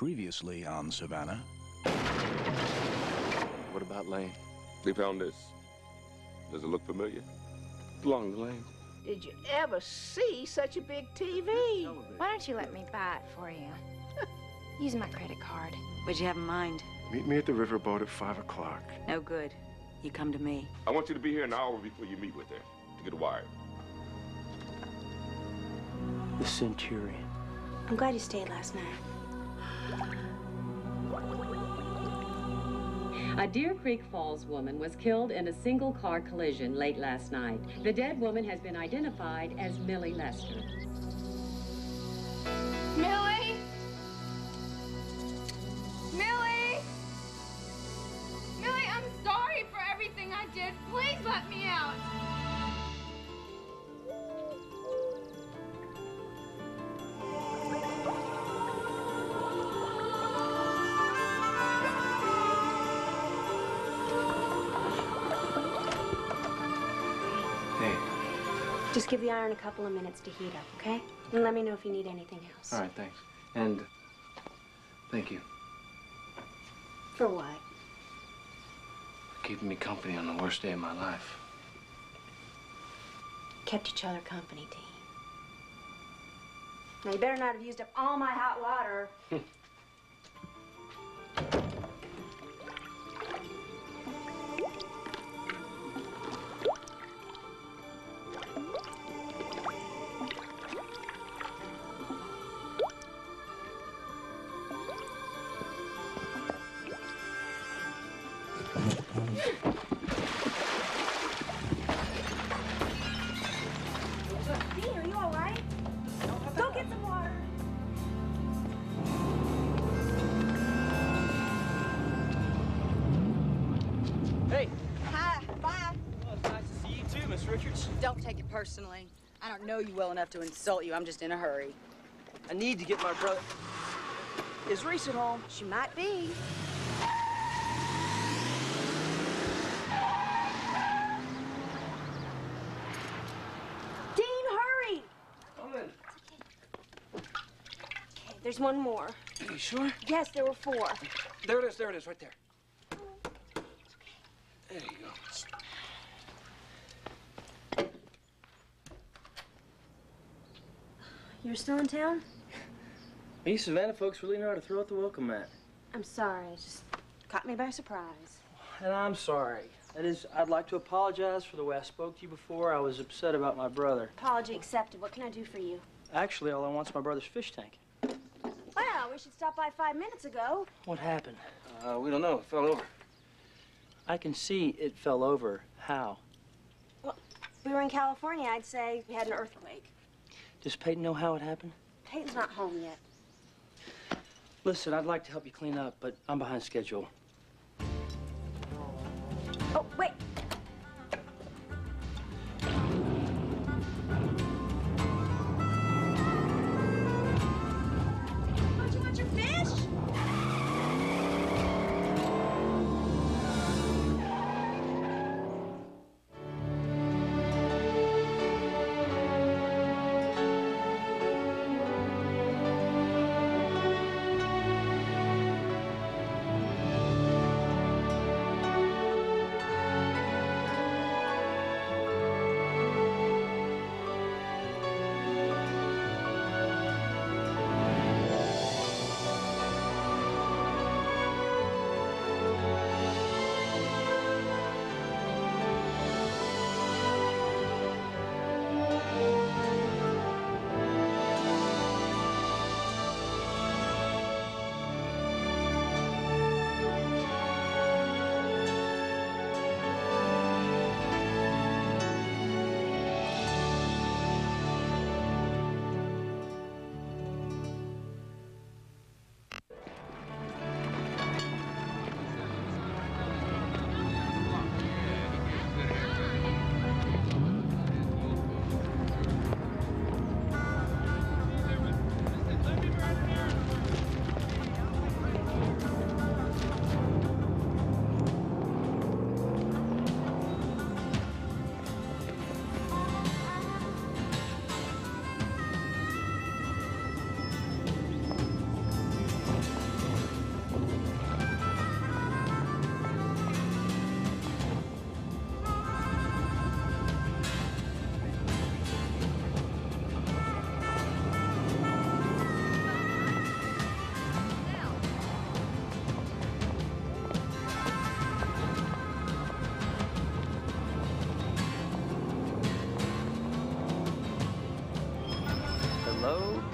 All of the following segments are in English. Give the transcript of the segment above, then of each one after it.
Previously on Savannah. What about Lane? They found this. Does it look familiar? Belong to Lane. Did you ever see such a big TV? Why don't you let me buy it for you? Use my credit card. What'd you have in mind? Meet me at the riverboat at 5 o'clock. No good. You come to me. I want you to be here an hour before you meet with her to get a wire. The Centurion. I'm glad you stayed last night. A Deer Creek Falls woman was killed in a single-car collision late last night. The dead woman has been identified as Millie Lester. Millie! Millie! Millie, I'm sorry for everything I did. Please let me out. Just give the iron a couple of minutes to heat up, okay? And let me know if you need anything else. All right, thanks. And thank you For what? for keeping me company on the worst day of my life. Kept each other company, Dean. Now, you better not have used up all my hot water. Dean, are you all right? Go get some water. Hey. Hi, bye. Well, it's nice to see you too, Miss Richards. Don't take it personally. I don't know you well enough to insult you. I'm just in a hurry. I need to get my brother. Is Reese at home? She might be. Dean, hurry! Come in. Okay, there's one more. You sure? Yes, there were 4. There it is, right there. There you go. You're still in town? These Savannah folks really know how to throw out the welcome mat. I'm sorry. It just caught me by surprise. And I'm sorry. That is, I'd like to apologize for the way I spoke to you before. I was upset about my brother. Apology accepted. What can I do for you? Actually, all I want's my brother's fish tank. Well, we should stop by 5 minutes ago. What happened? We don't know. It fell over. I can see it fell over. How? Well, if we were in California, I'd say we had an earthquake. Does Peyton know how it happened? Peyton's not home yet. Listen, I'd like to help you clean up, but I'm behind schedule. Oh, wait. Don't you want your fish?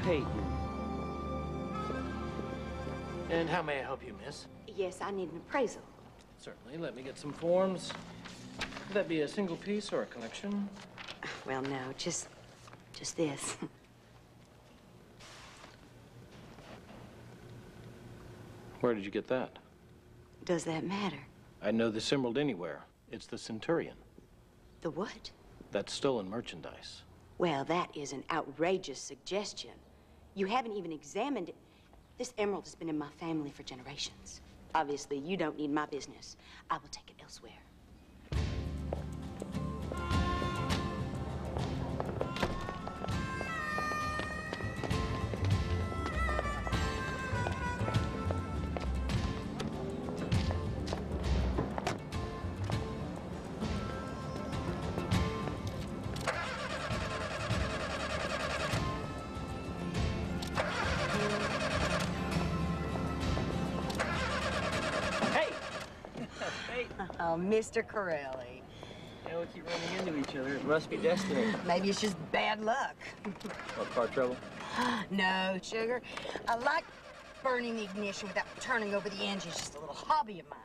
Peyton. And how may I help you, miss? Yes, I need an appraisal. Certainly. Let me get some forms. Would that be a single piece or a collection? Well, no, just this. Where did you get that? Does that matter? I know this emerald anywhere. It's the Centurion. The what? That's stolen merchandise. Well, that is an outrageous suggestion. You haven't even examined it. This emerald has been in my family for generations. Obviously, you don't need my business. I will take it elsewhere. Oh, Mr. Corelli. Yeah, we keep running into each other. It must be destiny. Maybe it's just bad luck. What, car trouble? No, sugar. I like burning the ignition without turning over the engine. It's just a little hobby of mine.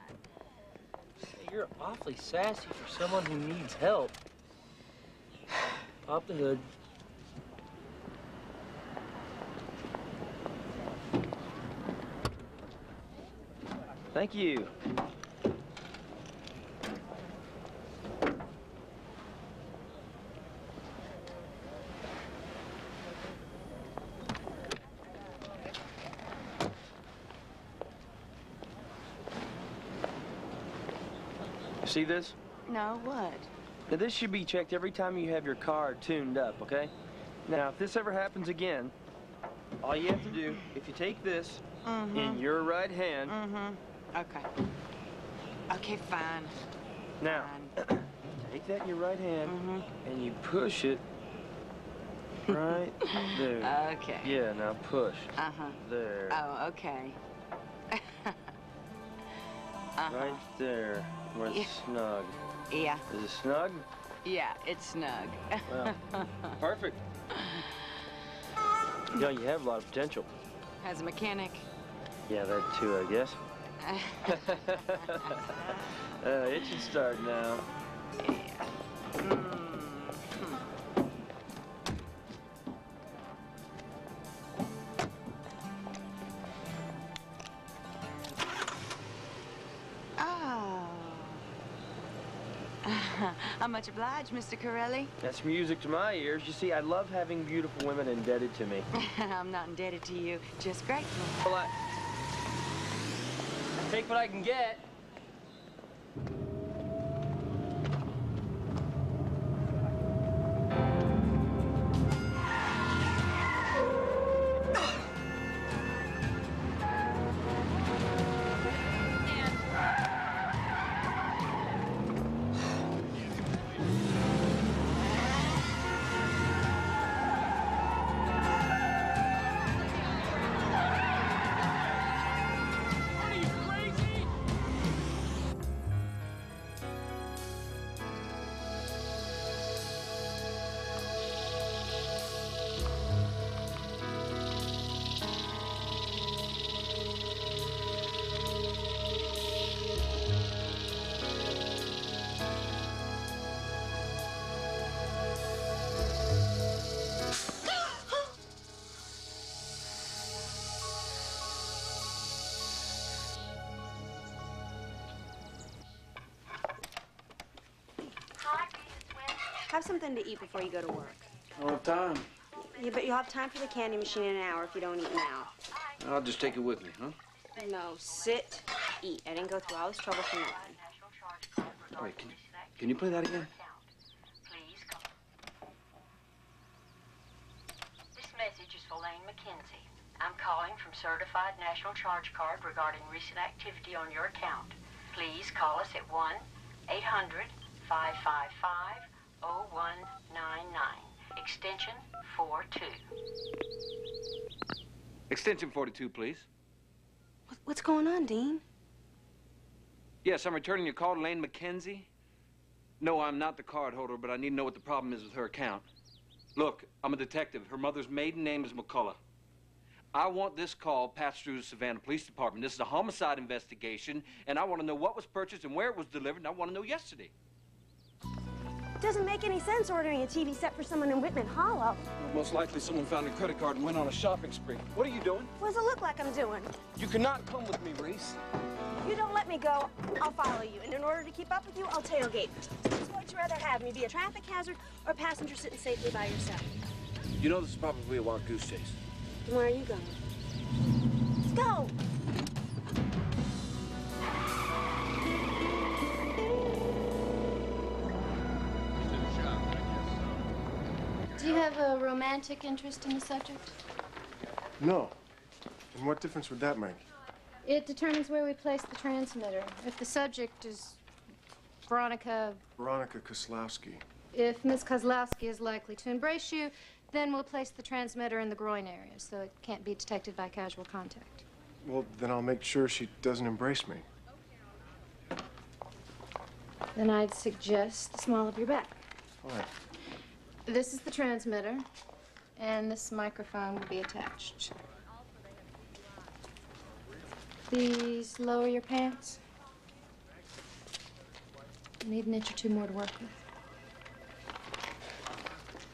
Hey, you're awfully sassy for someone who needs help. Pop the hood. Thank you. See this? No, what? Now, this should be checked every time you have your car tuned up, okay? Now, if this ever happens again, all you have to do, if you take this in your right hand... Okay. Okay, fine. Now, take that in your right hand, and you push it right there. Okay. Yeah, now push. There. Oh, okay. Right there, where it's snug. Yeah. Is it snug? Yeah, it's snug. Well, perfect. You know, you have a lot of potential. As a mechanic. Yeah, that too, I guess. It should start now. I'm much obliged, Mr. Corelli. That's music to my ears. You see, I love having beautiful women indebted to me. I'm not indebted to you, just grateful. Well, I take what I can get. Have something to eat before you go to work. I don't have time. Yeah, but you'll have time for the candy machine in an hour if you don't eat now. I'll just take it with me, huh? No, sit, eat. I didn't go through all this trouble for nothing. Wait, can you play that again? This message is for Lane McKenzie. I'm calling from Certified National Charge Card regarding recent activity on your account. Please call us at 1-800-555-0199, extension 42. Extension 42, please. What's going on, Dean? Yes, I'm returning your call to Lane McKenzie. No, I'm not the card holder, but I need to know what the problem is with her account. Look, I'm a detective. Her mother's maiden name is McCullough. I want this call passed through the Savannah Police Department. This is a homicide investigation, and I want to know what was purchased and where it was delivered, and I want to know yesterday. It doesn't make any sense ordering a TV set for someone in Whitman Hollow. Most likely someone found a credit card and went on a shopping spree. What are you doing? What does it look like I'm doing? You cannot come with me, Reese. If you don't let me go, I'll follow you. And in order to keep up with you, I'll tailgate. So what would you rather have, me be a traffic hazard or a passenger sitting safely by yourself? You know this is probably a wild goose chase. Then where are you going? Let's go! Do you have a romantic interest in the subject? No. And what difference would that make? It determines where we place the transmitter. If the subject is Veronica Kozlowski. If Miss Kozlowski is likely to embrace you, then we'll place the transmitter in the groin area so it can't be detected by casual contact. Well, then I'll make sure she doesn't embrace me. Then I'd suggest the small of your back. All right. This is the transmitter, and this microphone will be attached. Please lower your pants. You need an inch or two more to work with.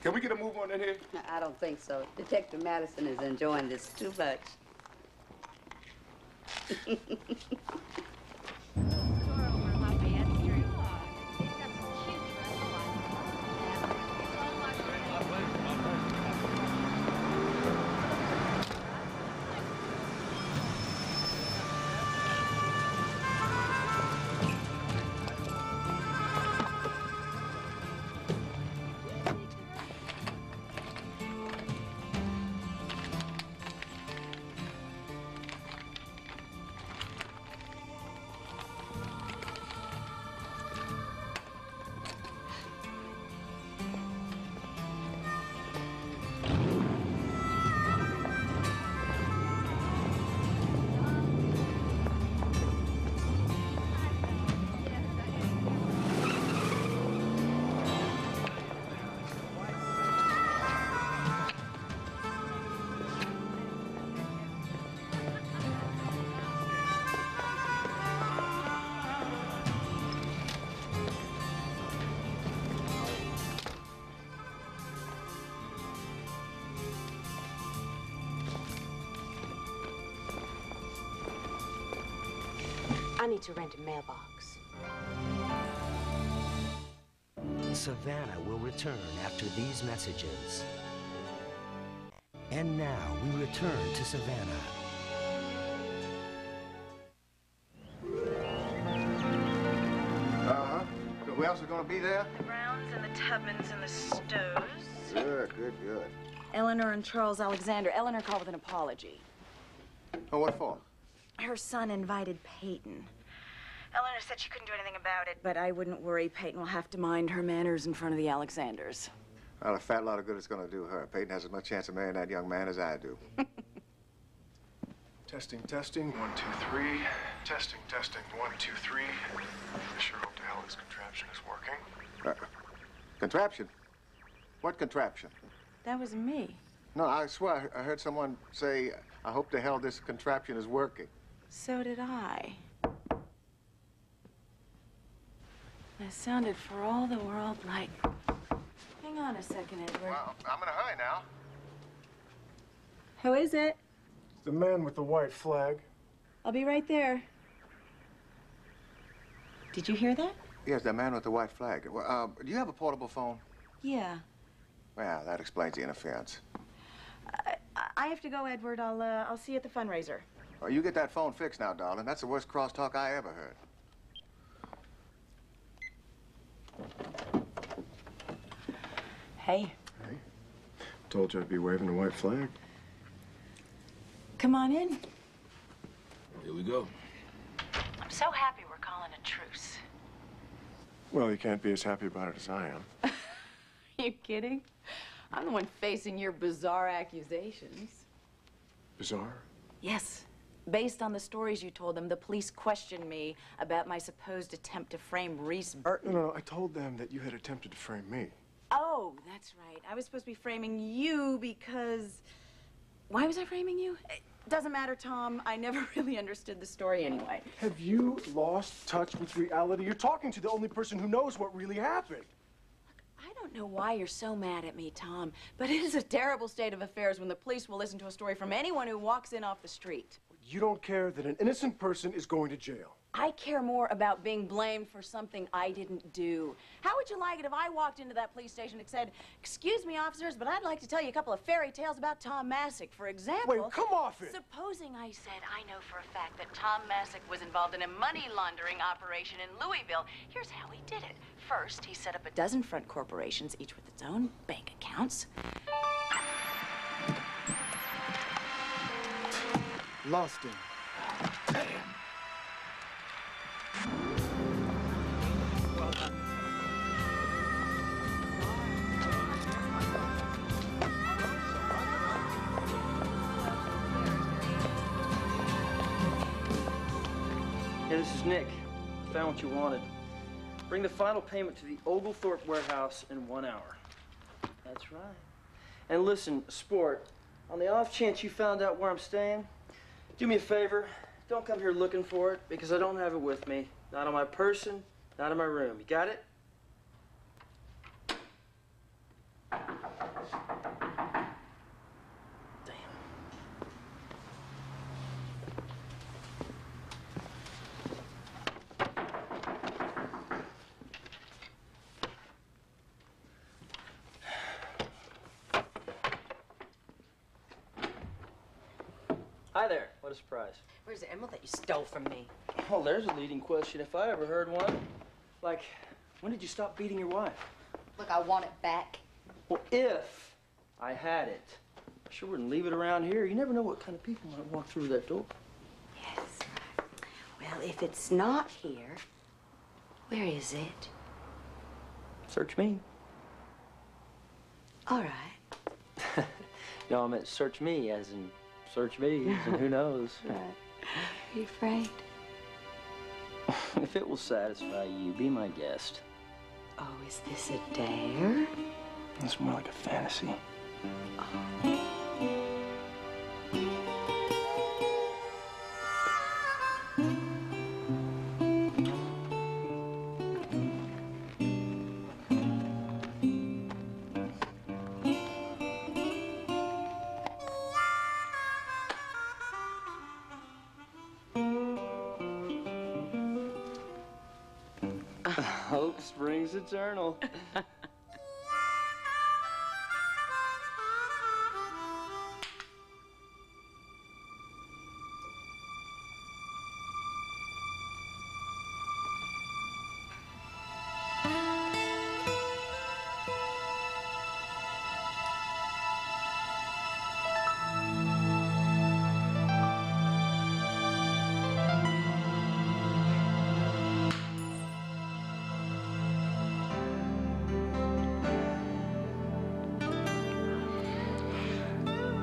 Can we get a move on in here? I don't think so. Detective Madison is enjoying this too much. I need to rent a mailbox. Savannah will return after these messages. And now we return to Savannah. Uh-huh. So who else is going to be there? The Browns and the Tubmans and the Stows. Good, good, good. Eleanor and Charles Alexander. Eleanor called with an apology. Oh, what for? Her son invited Peyton. Eleanor said she couldn't do anything about it, but I wouldn't worry. Peyton will have to mind her manners in front of the Alexanders. Well, a fat lot of good it's going to do her. Peyton has as much chance of marrying that young man as I do. Testing, testing. 1, 2, 3. Testing, testing. 1, 2, 3. I sure hope to hell this contraption is working. Contraption? What contraption? That was me. No, I swear I heard someone say, I hope to hell this contraption is working. So did I. That sounded for all the world like... Hang on a second, Edward. Well, I'm in a hurry now. Who is it? The man with the white flag. I'll be right there. Did you hear that? Yes, the man with the white flag. Well, do you have a portable phone? Yeah. Well, that explains the interference. I have to go, Edward. I'll see you at the fundraiser. Oh, you get that phone fixed now, darling. That's the worst crosstalk I ever heard. Hey. Hey. Told you I'd be waving the white flag. Come on in. Here we go. I'm so happy we're calling a truce. Well, you can't be as happy about it as I am. Are you kidding? I'm the one facing your bizarre accusations. Bizarre? Yes. Based on the stories you told them, the police questioned me about my supposed attempt to frame Reese Burton. No, I told them that you had attempted to frame me. Oh, that's right. I was supposed to be framing you because... Why was I framing you? It doesn't matter, Tom. I never really understood the story anyway. Have you lost touch with reality? You're talking to the only person who knows what really happened. I don't know why you're so mad at me, Tom, but it is a terrible state of affairs when the police will listen to a story from anyone who walks in off the street. You don't care that an innocent person is going to jail. I care more about being blamed for something I didn't do. How would you like it if I walked into that police station and said, "Excuse me, officers, but I'd like to tell you a couple of fairy tales about Tom Masick, for example." Wait, come off it! Supposing I said I know for a fact that Tom Masick was involved in a money laundering operation in Louisville. Here's how he did it. First, he set up a dozen front corporations, each with its own bank accounts. Lost him. Damn. Hey, this is Nick. Found what you wanted. Bring the final payment to the Oglethorpe warehouse in 1 hour. That's right. And listen, sport, on the off chance you found out where I'm staying, do me a favor. Don't come here looking for it, because I don't have it with me. Not on my person, not in my room. You got it? Hi there. What a surprise. Where's the emerald that you stole from me? Well, there's a leading question if I ever heard one. Like, when did you stop beating your wife? Look, I want it back. Well, if I had it, I sure wouldn't leave it around here. You never know what kind of people might walk through that door. Yes, right. Well, if it's not here, where is it? Search me. All right. No, I meant search me, as in search me, as in who knows. Right. Are you afraid? If it will satisfy you, be my guest. Oh, is this a dare? It's more like a fantasy. Hope springs eternal.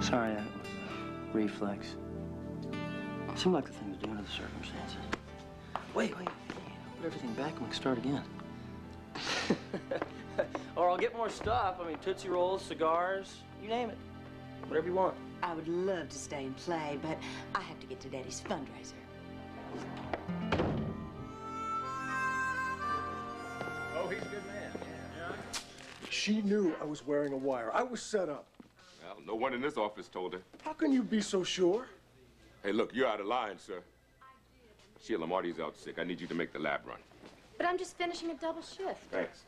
Sorry, that was a reflex. Seemed like the thing to do under the circumstances. Wait. Put everything back and we can start again. Or I'll get more stuff. I mean, Tootsie Rolls, cigars, you name it. Whatever you want. I would love to stay and play, but I have to get to Daddy's fundraiser. Oh, he's a good man. Yeah. She knew I was wearing a wire. I was set up. Well, no one in this office told her. How can you be so sure? Hey, look, you're out of line, sir. Sheila, Marty's out sick. I need you to make the lab run. But I'm just finishing a double shift. Thanks.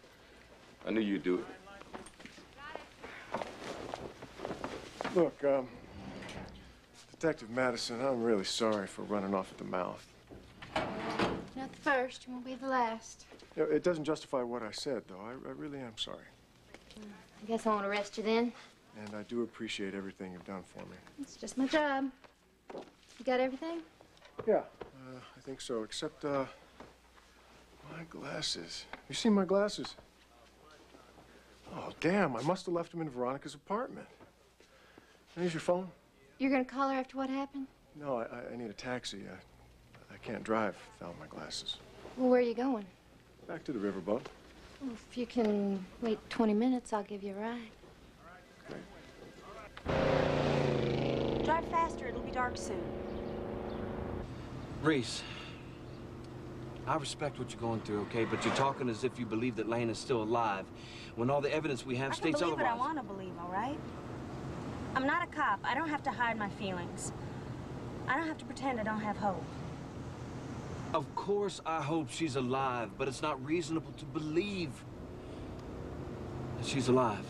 I knew you'd do it. Look, Detective Madison, I'm really sorry for running off at the mouth. Not the first, you won't be the last. You know, it doesn't justify what I said, though. I really am sorry. I guess I won't arrest you then. And I do appreciate everything you've done for me. It's just my job. You got everything? Yeah, I think so, except, my glasses. You seen my glasses? Oh, damn, I must have left them in Veronica's apartment. Here's your phone. You're gonna call her after what happened? No, I need a taxi. I can't drive without my glasses. Well, where are you going? Back to the riverboat. Well, if you can wait 20 minutes, I'll give you a ride. Great. drive faster. It'll be dark soon. Reese, I respect what you're going through, okay? But you're talking as if you believe that Lane is still alive, when all the evidence we have states I can believe otherwise. what I want to believe, all right? I'm not a cop. I don't have to hide my feelings. I don't have to pretend I don't have hope. Of course I hope she's alive, but it's not reasonable to believe that she's alive.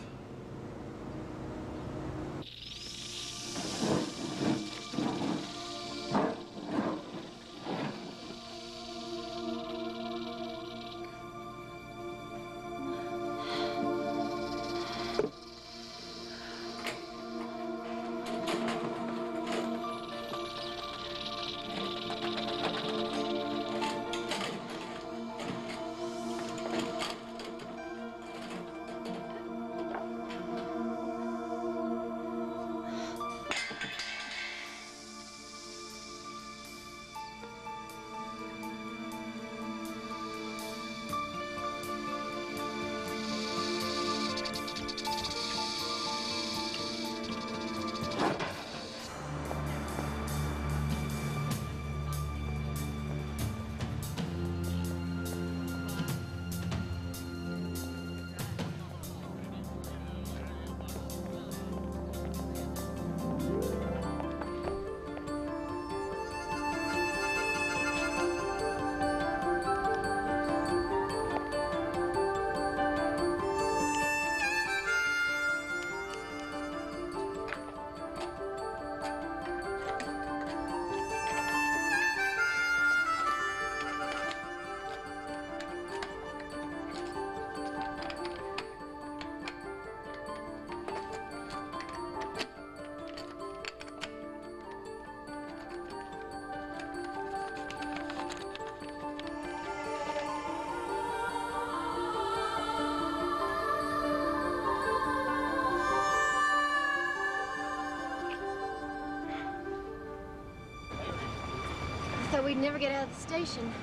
I thought we'd never get out of the station.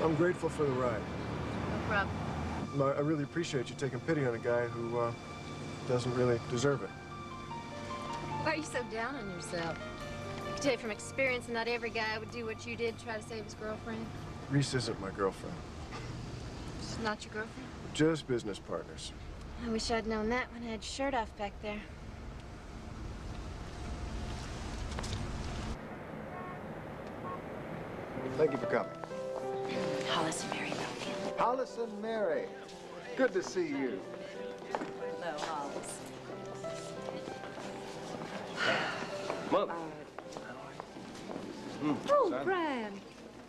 I'm grateful for the ride. No problem. I really appreciate you taking pity on a guy who doesn't really deserve it. Why are you so down on yourself? I can tell you from experience that not every guy would do what you did to try to save his girlfriend. Reese isn't my girlfriend. She's not your girlfriend? Just business partners. I wish I'd known that when I had your shirt off back there. Thank you for coming. Hollis and Mary Robyn. Hollis and Mary. Good to see you. Hello, Hollis. Mother. Oh, Son. Brian.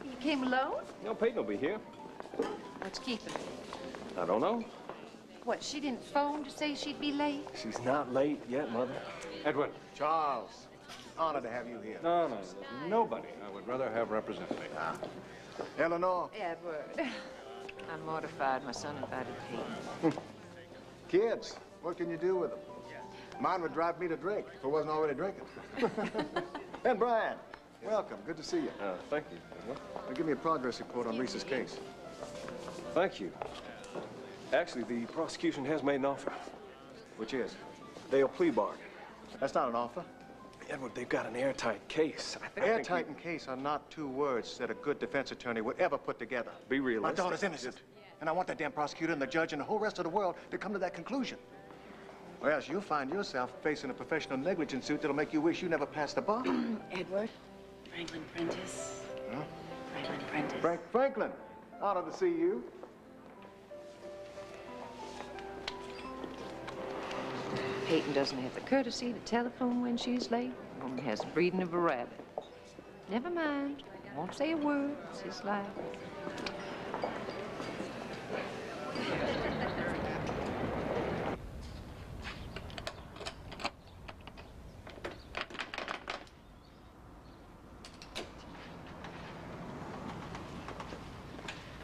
You came alone? No, Peyton will be here. What's keeping her? I don't know. What, she didn't phone to say she'd be late? She's not late yet, Mother. Edwin. Charles. Honored to have you here. No, nobody. I would rather have representative. Eleanor. Edward. I'm mortified. My son invited Peyton. Kids, what can you do with them? Mine would drive me to drink if I wasn't already drinking. And Brian, welcome. Good to see you. Thank you. Now, give me a progress report on Reese's case. Thank you. Actually, the prosecution has made an offer. Which is? They'll plea bargain. That's not an offer. Edward, they've got an airtight case. Airtight and case are not two words that a good defense attorney would ever put together. Be realistic. My daughter's innocent. And I want that damn prosecutor and the judge and the whole rest of the world to come to that conclusion. Or else you'll find yourself facing a professional negligence suit that'll make you wish you never passed the bar. Edward. Franklin Prentice. Huh? Franklin Prentice. Franklin, honored to see you. Peyton doesn't have the courtesy to telephone when she's late. Woman has the breeding of a rabbit. Never mind. Won't say a word. It's his life.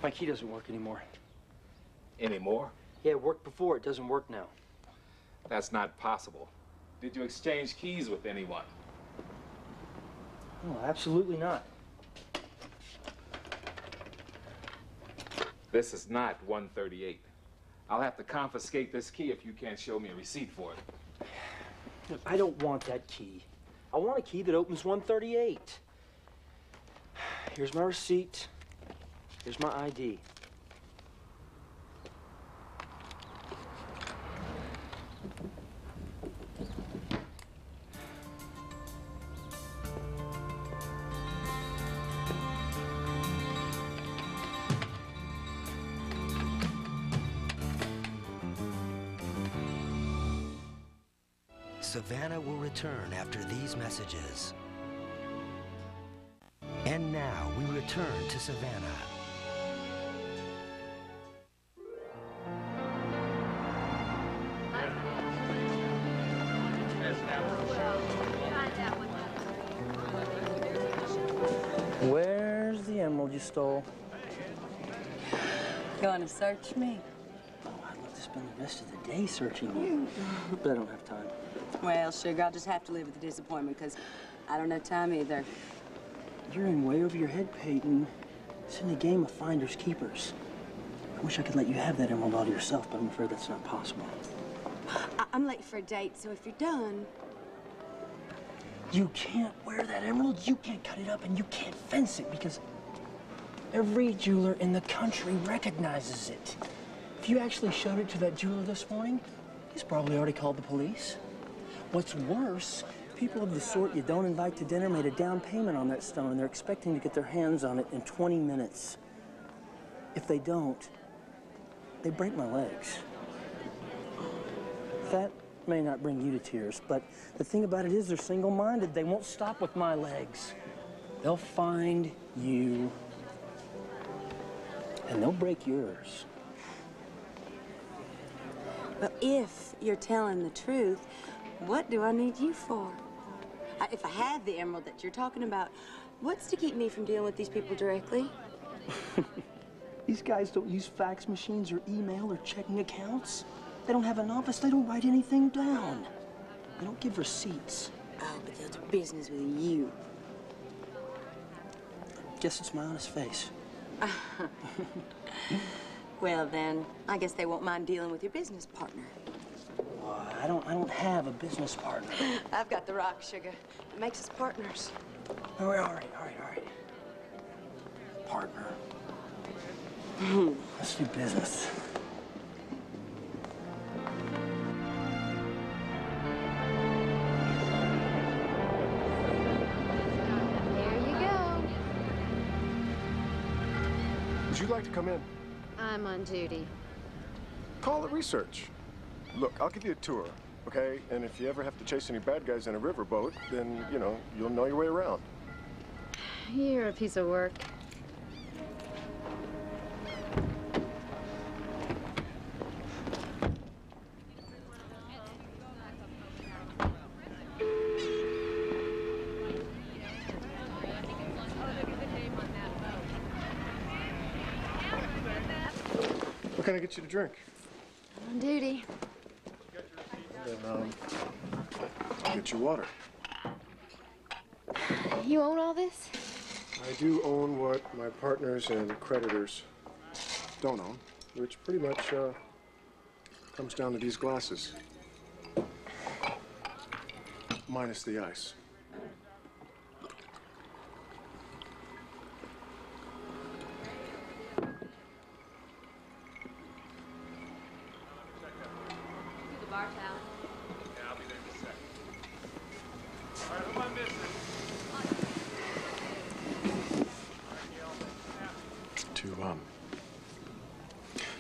My key doesn't work anymore. Anymore? Yeah, it worked before. It doesn't work now. That's not possible. Did you exchange keys with anyone? Oh, absolutely not. This is not 138. I'll have to confiscate this key if you can't show me a receipt for it. Look, I don't want that key. I want a key that opens 138. Here's my receipt. Here's my ID. Savannah will return after these messages. And now we return to Savannah. Where's the emerald you stole? Going to search me? Oh, I'd love to spend the rest of the day searching you, but I don't have time. Well, sugar, I'll just have to live with the disappointment, because I don't have time either. You're in way over your head, Peyton. It's in a game of finders keepers. I wish I could let you have that emerald all to yourself, but I'm afraid that's not possible. I'm late for a date, so if you're done... You can't wear that emerald, you can't cut it up, and you can't fence it, because every jeweler in the country recognizes it. If you actually showed it to that jeweler this morning, he's probably already called the police. What's worse, people of the sort you don't invite to dinner made a down payment on that stone, and they're expecting to get their hands on it in 20 minutes. If they don't, they break my legs. That may not bring you to tears, but the thing about it is they're single-minded. They won't stop with my legs. They'll find you, and they'll break yours. But if you're telling the truth, what do I need you for? If I have the emerald that you're talking about, what's to keep me from dealing with these people directly? These guys don't use fax machines or email or checking accounts. They don't have an office. They don't write anything down. They don't give receipts. Oh, but they'll do business with you. Guess it's my honest face. Well, then, I guess they won't mind dealing with your business partner. I don't have a business partner. I've got the rock, sugar. It makes us partners. All right. Partner. Let's do business. Would you like to come in? I'm on duty. Call it research. Look, I'll give you a tour, okay? And if you ever have to chase any bad guys in a riverboat, then, you know, you'll know your way around. You're a piece of work. What can I get you to drink? I'm on duty. Then, I'll get you water. You own all this? I do own what my partners and creditors don't own, which pretty much comes down to these glasses. Minus the ice.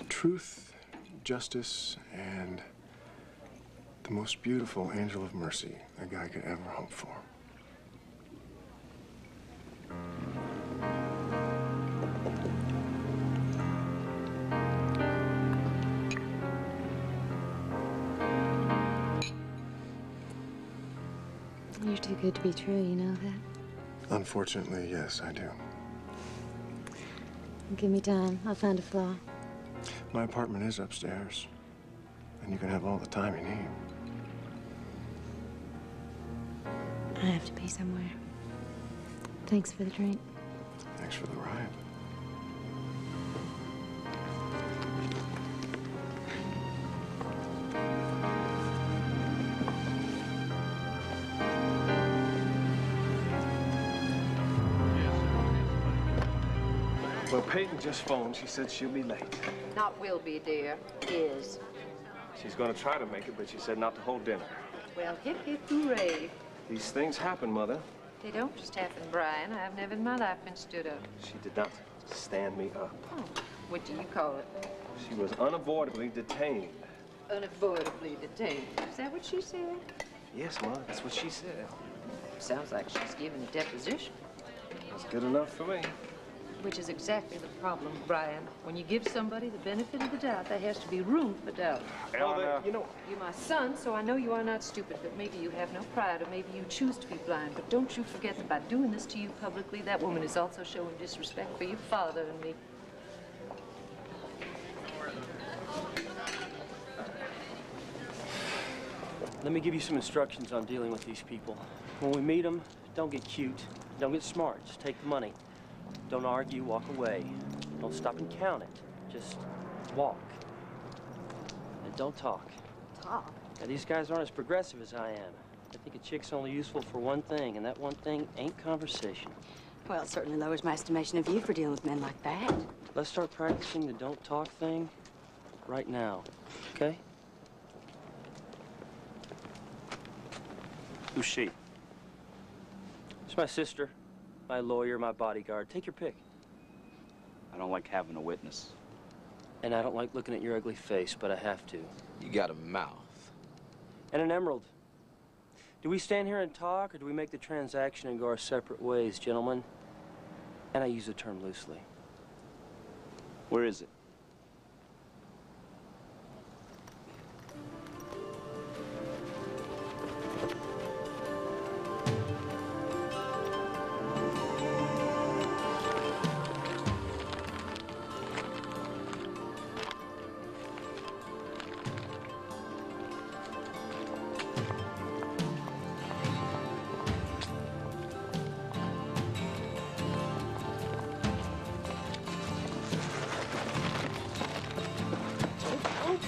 Truth, justice, and the most beautiful angel of mercy a guy could ever hope for. You're too good to be true, you know that? Unfortunately, yes, I do. Give me time. I'll find a flaw. My apartment is upstairs, and you can have all the time you need. I have to be somewhere. Thanks for the drink. Thanks for the ride. Well, Peyton just phoned. She said she'll be late. Not will be, dear. Is. She's going to try to make it, but she said not to hold dinner. Well, hip, hip, hooray. These things happen, Mother. They don't just happen, Brian. I've never in my life been stood up. She did not stand me up. Oh, what do you call it? She was unavoidably detained. Unavoidably detained. Is that what she said? Yes, Mother, that's what she said. Sounds like she's giving a deposition. That's good enough for me. Which is exactly the problem, Brian. When you give somebody the benefit of the doubt, there has to be room for doubt. Mother, you know... You're my son, so I know you are not stupid, but maybe you have no pride, or maybe you choose to be blind. But don't you forget that by doing this to you publicly, that woman is also showing disrespect for your father and me. Let me give you some instructions on dealing with these people. When we meet them, don't get cute. Don't get smart. Just take the money. Don't argue, walk away. Don't stop and count it. Just walk. And don't talk. Talk? Now, these guys aren't as progressive as I am. I think a chick's only useful for one thing, and that one thing ain't conversation. Well, it certainly lowers my estimation of you for dealing with men like that. Let's start practicing the don't talk thing right now, okay? Who's she? It's my sister, my lawyer, my bodyguard. Take your pick. I don't like having a witness. And I don't like looking at your ugly face, but I have to. You got a mouth. And an emerald. Do we stand here and talk, or do we make the transaction and go our separate ways, gentlemen? And I use the term loosely. Where is it?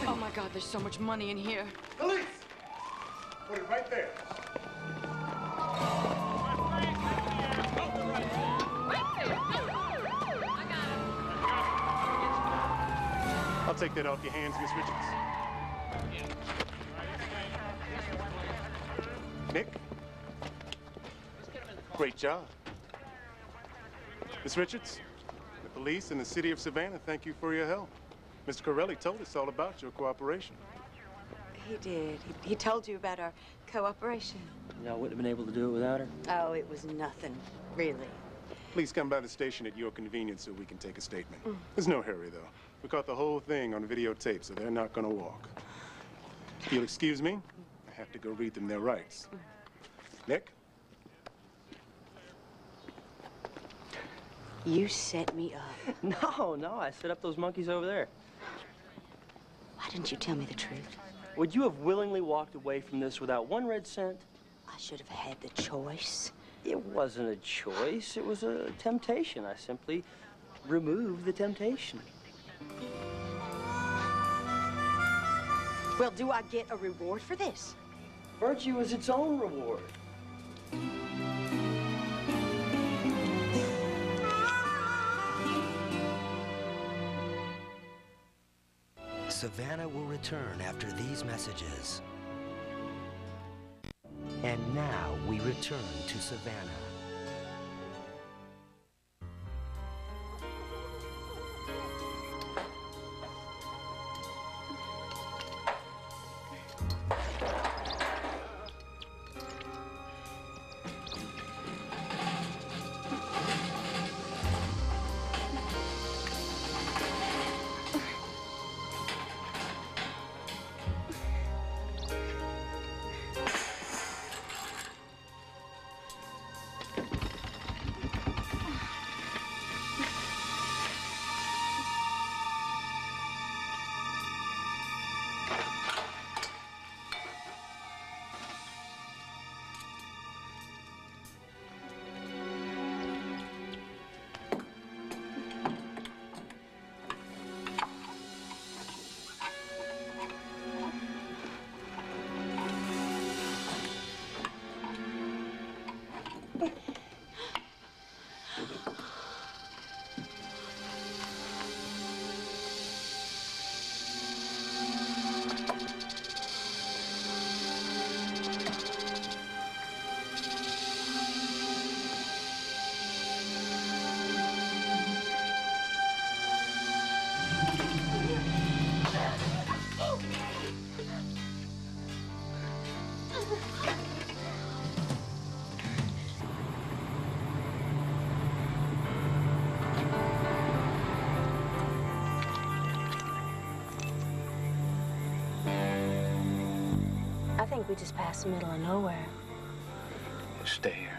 Oh my God, there's so much money in here. Police! Put it right there. I'll take that off your hands, Miss Richards. Nick? Great job. Miss Richards, the police and the city of Savannah thank you for your help. Mr. Corelli told us all about your cooperation. He did. He told you about our cooperation. Y'all wouldn't have been able to do it without her? Oh, it was nothing, really. Please come by the station at your convenience so we can take a statement. There's no hurry, though. We caught the whole thing on videotape, so they're not gonna walk. If you'll excuse me, I have to go read them their rights. Nick? You set me up. No, I set up those monkeys over there. Why didn't you tell me the truth? Would you have willingly walked away from this without one red cent? I should have had the choice. It wasn't a choice. It was a temptation. I simply removed the temptation. Well, do I get a reward for this? Virtue is its own reward. Savannah will return after these messages. And now we return to Savannah. we just passed the middle of nowhere. Stay here.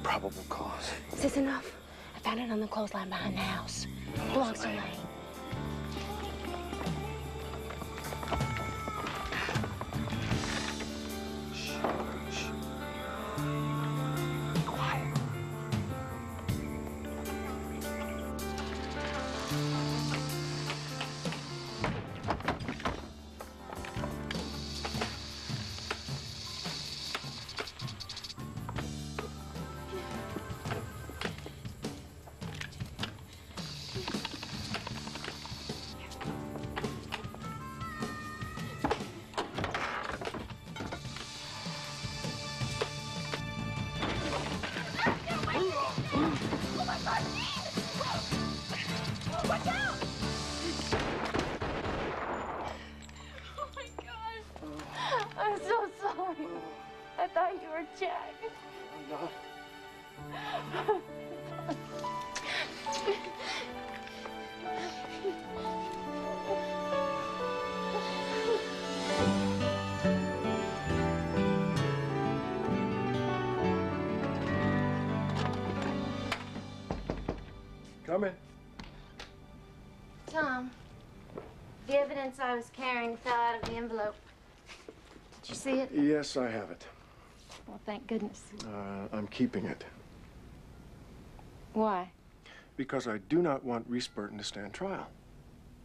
Probable cause. Is this enough? I found it on the clothesline behind the house. Belongs to Lane. I'm so sorry. I thought you were Jack. I'm not. Come in. Tom, the evidence I was carrying fell out of the envelope. Did you see it? Yes, I have it. Well, thank goodness. I'm keeping it. Why? Because I do not want Reese Burton to stand trial.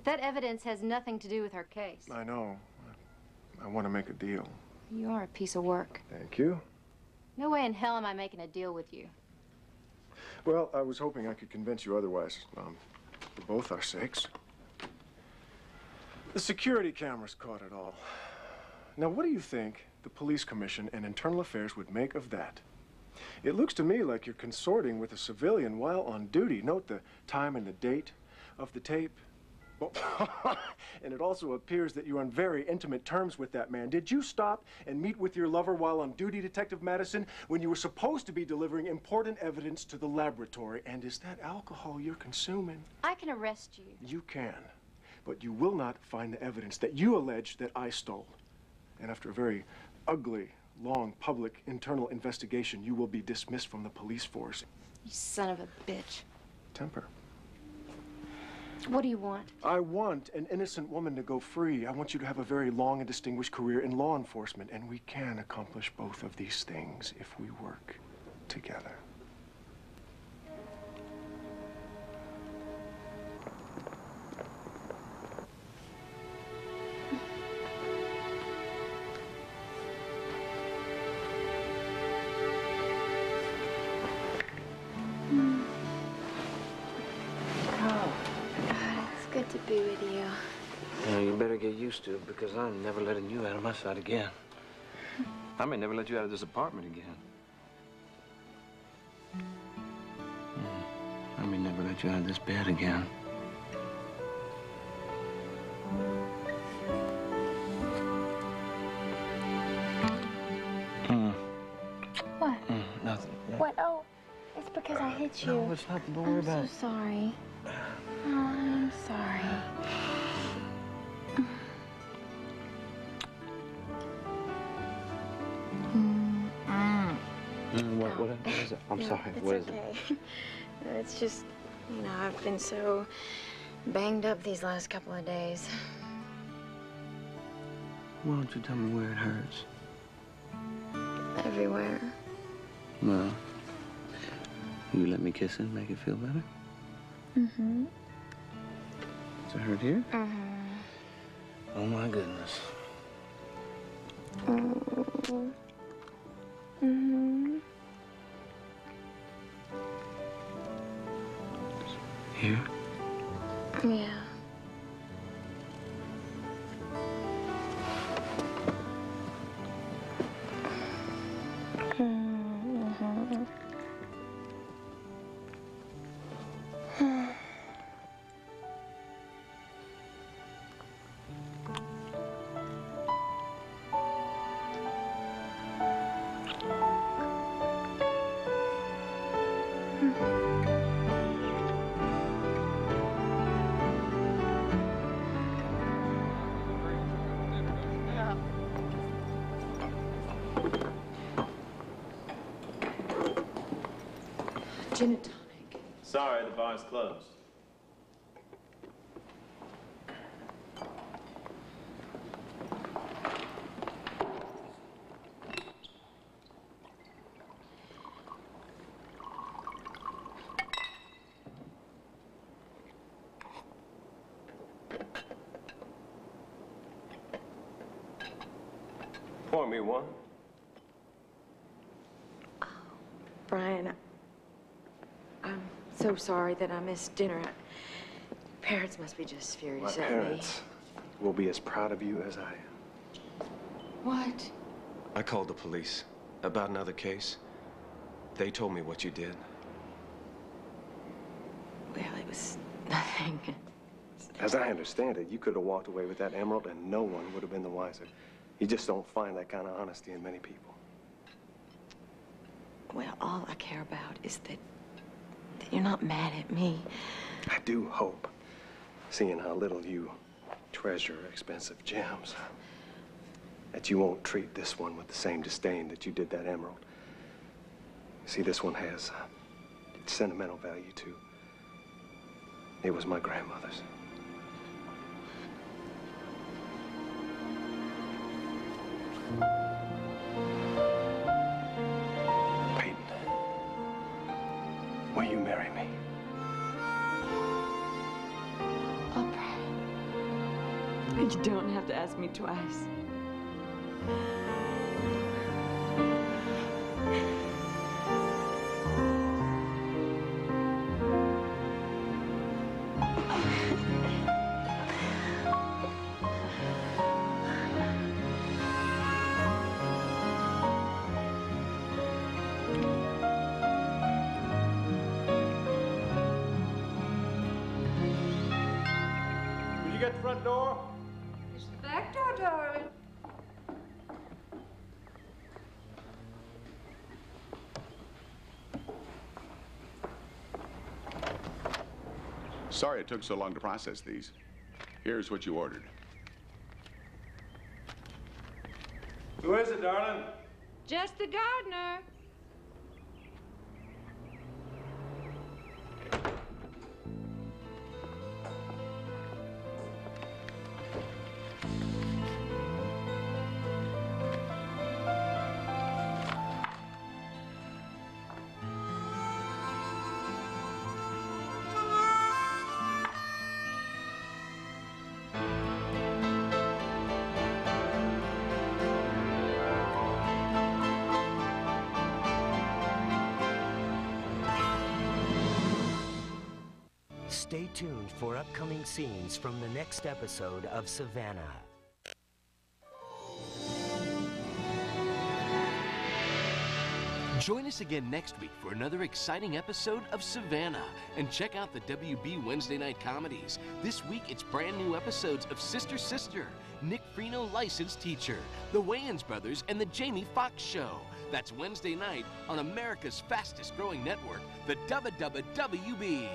That evidence has nothing to do with her case. I know. I want to make a deal. You are a piece of work. Thank you. No way in hell am I making a deal with you. Well, I was hoping I could convince you otherwise, for both our sakes. The security cameras caught it all. Now, what do you think the police commission and internal affairs would make of that? It looks to me like you're consorting with a civilian while on duty. Note the time and the date of the tape. Well, and it also appears that you're on very intimate terms with that man. Did you stop and meet with your lover while on duty, Detective Madison, when you were supposed to be delivering important evidence to the laboratory? And is that alcohol you're consuming? I can arrest you. You can, but you will not find the evidence that you allege that I stole. And after a very ugly, long, public, internal investigation, you will be dismissed from the police force. You son of a bitch. Temper. What do you want? I want an innocent woman to go free. I want you to have a very long and distinguished career in law enforcement. And we can accomplish both of these things if we work together. To be with you. Yeah, you better get used to it because I'm never letting you out of my sight again. I may never let you out of this apartment again. I may never let you out of this bed again. What? Nothing. What? Oh, it's because I hit you. No, it's nothing. Don't worry about I'm it. so sorry. Oh, I'm sorry. What is it? I'm sorry. What is it? Okay. It's just, you know, I've been so banged up these last couple of days. Why don't you tell me where it hurts? Everywhere. Well, you let me kiss it and make it feel better? Mm-hmm. Does it hurt here? Mm-hmm. Oh my goodness. Mm-hmm. Here? Yeah. Mm-hmm. Gin and tonic. Sorry, the bar's closed. Pour me one. Brian, I'm so sorry that I missed dinner. Parents must be just furious My at parents will be as proud of you as I am. What? I called the police about another case. They told me what you did. Well, it was nothing. As I understand it, you could have walked away with that emerald and no one would have been the wiser. You just don't find that kind of honesty in many people. Well, all I care about is that you're not mad at me. I do hope, seeing how little you treasure expensive gems, that you won't treat this one with the same disdain that you did that emerald. See, this one has sentimental value, too. It was my grandmother's. Peyton, will you marry me? You don't have to ask me twice. Will you get the front door? It's the back door, darling. Sorry it took so long to process these. Here's what you ordered. Who is it, darling? Just the gardener. Stay tuned for upcoming scenes from the next episode of Savannah. Join us again next week for another exciting episode of Savannah. And check out the WB Wednesday Night Comedies. This week, it's brand new episodes of Sister Sister, Nick Freno Licensed Teacher, The Wayans Brothers, and The Jamie Foxx Show. That's Wednesday night on America's fastest growing network, the WB.